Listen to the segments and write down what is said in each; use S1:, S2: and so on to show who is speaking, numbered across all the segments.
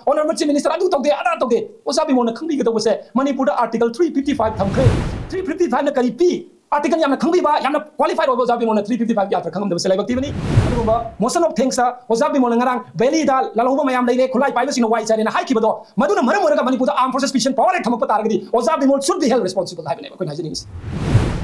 S1: Honorable Chief Minister adu tawde ada tawde Oja Bimol na khangbi gado se Manipur da Article 355 thamkre 355 na kari pi Article yamna khangbi ba yamna qualified Oja Bimol na 355 yatra khangamdabase laibak thibani aduba motion of thanks Oja Bimol ngarang valley da lalhuba mayam leire khulai paiba sing wai chare na hai kibado maduna maram oraga Manipur da Armed Forces Special Power thamak pataragadi Oja Bimol should be held responsible haibane ko najini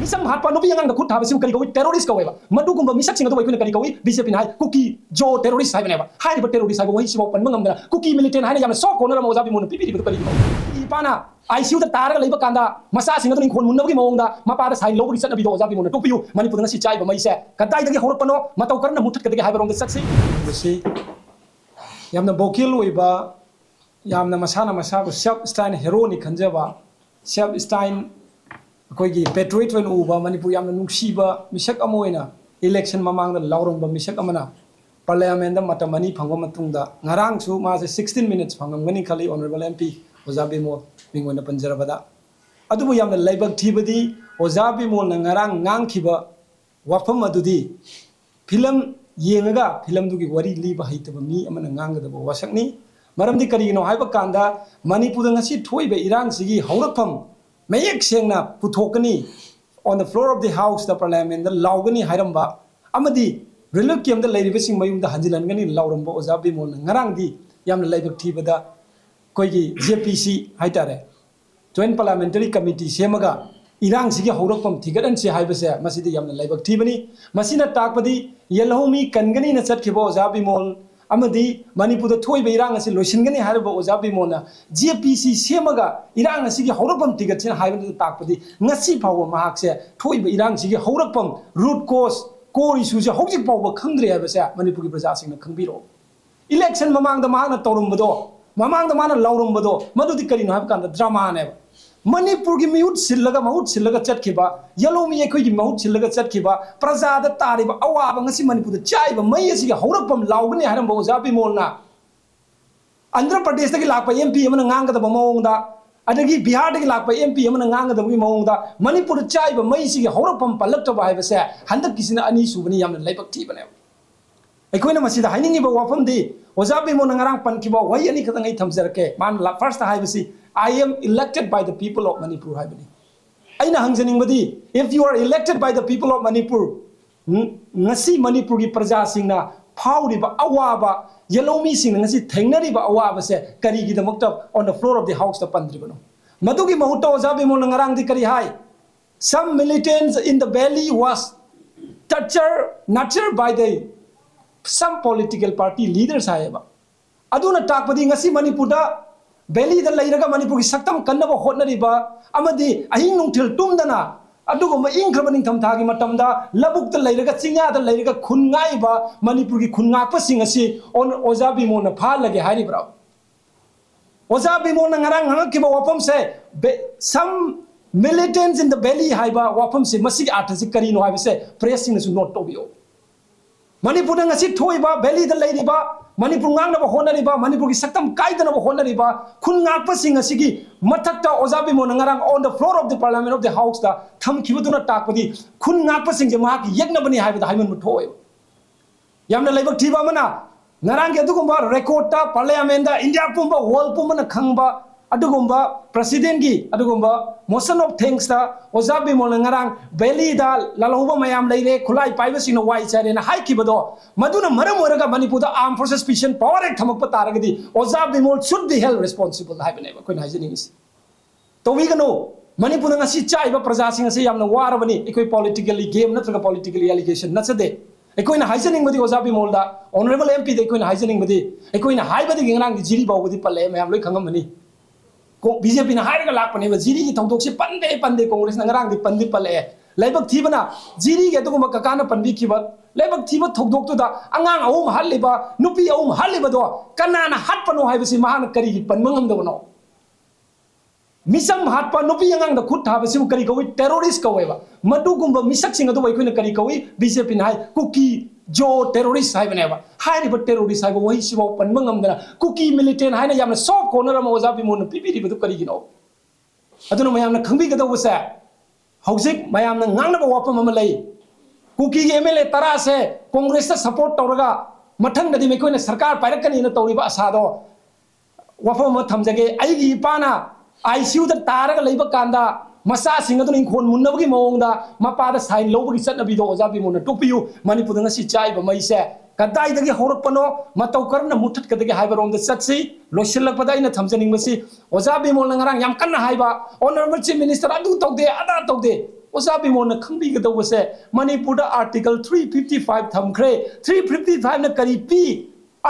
S1: misam hatpa no yang da khut thabasi kari ko terrorist ko weba madu gumba misak sing do ko kari ko BJP na cookie jo terrorist haibane ba hai ba terrorist haiba wai sibo panmang amda cookie militant haina yamna so ko na Oja Bimol pipi ko kari ko ipana ICU da taraga leiba kanda masa singa do khon munna gi mawngda mapa da sain lobri satna bi do Oja Bimol na topiyu Manipur na si chai ba mai se kadai dagi horpano matau karna mutat kadagi haiba rong da saksi basi yamna bokil oiba yamna masana masa ko self stein hero ni khanjaba self stein koigi patriot wen uba Manipur yamna nungsiba misak amoina election mamang da laurong ba misak amana parliament da matamani phangwa matungda ngarang su ma se 16 minutes phangam ngani khali honorable MP Oja Bimol mingona panjarabada adubu yamna laibak thibadi Oja Bimol na ngarang ngang khiba wafam adudi film yengaga film dugi wari liba haitaba mi amana ngangada wasakni maramdi karino haiba kanda Manipur ngasi thoibe irang sigi haurakpham mayek sengna puthokani on the floor of the house the parliament the laugani hairamba amadi relief kem da lairibe sing mayum da hanjilangani lauramba Oja Bimol ngarang di yamna laibak thibada koigi JPC haitare Joint Parliamentary Committee semaga irang sigi haurakpam thigadan se haibase masidi yamna laibak thibani masina takpadi yelhomi kangani na chatkhibo Oja Bimol amadi Manipur da thoibe irang asi loisingani harba Oja Bimol na JPC semaga irang asigi haurakpam thigatsin haibani takpadi ngasi phawa mahak se thoibe irang sigi haurakpam root cause core issue se hojik phawa khangdre habase Manipur gi praja singna khangbiro election mamang da mahana tawrumbado mamang da mana laurumbado madudi karino hab kanda drama ne Manipur gi miut sillaga chatkhiba yalomi ekhoi gi mahut sillaga chatkhiba praja da tariba awaba ngasi Manipur da chaiba mai asi gi haurakpam laugani haram bo Oja Bimol na Andhra Pradesh da gi lakpa MP amana nganga da mawongda adagi Bihar da gi lakpa MP amana nganga da gi mawongda Manipur da chaiba mai si gi haurakpam palakta ba haibase handak kisina ani subani yamna laibak thibane aikoina masida hainingi ba wafam di Oja Bimol ngarang pankiba wai ani khatangai thamjarke man first haibasi I am elected by the people of Manipur haibani aina hangjaning badi if you are elected by the people of Manipur ngasi Manipur gi praja singna phauri ba awaba yelomi sing ngasi thengnari ba awaba se kari gi damakta on the floor of the house ta pandribano madugi mahuta Oja Bimol ngarang di kari hai some militants in the valley was nurtured by the some political party leaders haiba aduna takpadi ngasi Manipur da valley da lairaga Manipur gi saktam kannaba hotnariba amadi ahing nungthil tumdana adugoma ingkhrabaning thamthagi matamda labuk da lairaga chingya da lairaga khungai ba Manipur gi khungakpa sing asi on Oja Bimol na phalage hairibra Oja Bimol na ngarang hangkiba wapam se some militants in the valley haiba wapam se masig artha karino haiba se pressing su not tobio Manipur da ngasi thoiba valley da lairiba Manipur ngangnaba honariba Manipur gi saktam kaidanaba honariba khungakpa sing asigi mathakta Oja Bimol ngarang on the floor of the parliament of the house da thamkhibaduna takpadi khungakpa sing je mahak yegnabani haibada haiman muthoi yamna laibak thiba mana ngarang ge adugumba record ta parliament da India pumba world pumba na khangba adugumba president gi adugumba motion of thanks ta Oja Bimol ngarang valley da lalhuba mayam leire khulai paiba sing wai chare na haikibado maduna maram oraga Manipur da Armed Forces Special Power thamak pataragadi Oja Bimol should be held responsible haibane koi haijening is to wi gano Manipur ngasi chaiba praja sing ase yamna warabani ekoi politically game natraga politically allegation natsade ekoi na haijening badi Oja Bimol da honorable MP de ekoi na haijening badi ekoi na haibadi ngarang jiri bawdi palle mayam loi khangamani BJP na hairaga lakpane ba jiri gi thongdok se pande Congress na ngarang di pandi pale laibak thibana jiri ge duguma kakana pandi khiba laibak thiba thongdok to da angang ahum haliba nupi ahum haliba do kanana hatpano haibasi mahana kari gi panmangam do no misam hatpa nupi angang da khut habasi kari ko terrorist ko weba madugumba misak singa do wai koina kari ko BJP na hai cookie jo terrorist haibane ba hairiba terrorist haiba wai sibo panmangam da cookie militant haina yamna soft corner ma Oja Bimol na pipi riba do kari gi no aduna mayamna khangbi ga do wasa hojik mayamna ngangnaba wapam ama lei cookie gi MLA tara se congress ta support tawraga mathang dadi me koina sarkar pairakani na tawriba asa do wafam thamjage aigi ipana ICU da taraga leiba kanda masa singa dun inkon munnabagi mawongda mapada sign lobagi satnabi do Oja Bimol na topiyu Manipur ngasi chai ba maise kadai dagi horakpano matau karna mutat kadagi haiba rom da satsi loshilak pada ina thamjaning masi Oja Bimol na ngarang yam kanna haiba honorable chief minister adu tokde ada tokde Oja Bimol na khangbi ga dawse Manipur da Article 355 thamkhre 355 na kari pi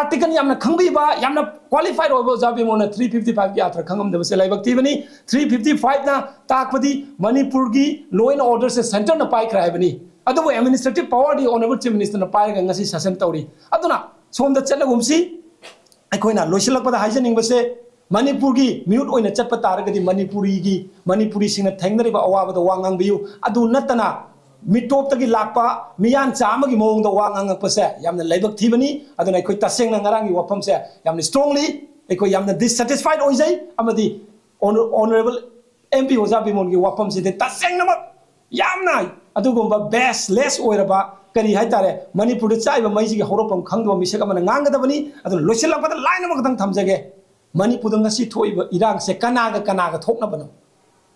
S1: Article yamna khangbi ba yamna qualified Oja Bimol na 355 ki artha khangamdabase laibak thibani 355 na takpadi Manipur gi law and order se center na pai krai bani adu administrative power di honorable chief minister na pai ga ngasi session tawri aduna somda chatla gumsi aikoina loisilak pada haijaning base Manipur gi mute oina chatpa taragadi Manipuri singna thengnari ba awaba da wangang biu adu natana mitop tagi lakpa miyan chama gi mong da wangang pase yamna laibak thibani aduna koi taseng na ngarang gi wapam se yamna strongly koi yamna dissatisfied oijai amadi honorable MP Oja Bimol gi wapam se de taseng na yamna adugomba best less oiraba kari haitare Manipur da chaiba maiji gi horopam khangdo misek amana nganga da bani aduna losilak pada line ma gadang thamjage Manipur da ngasi thoiba irang se kanaga thokna bano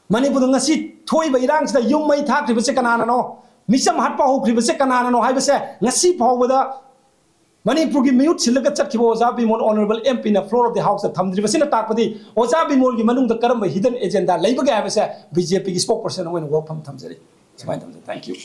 S1: Manipur da ngasi thoiba irang se yum mai thak ribase kanana no misam hatpa ho ribase kanana no haibase ngasi phawbada Manipur gi mute silaga chatkibo Oja Bimol honorable MP na floor of the house da thamdribase na takpadi Oja Bimol gi manung da karamba hidden agenda leibaga habase BJP gi spokesperson hoina work from thamjari thank you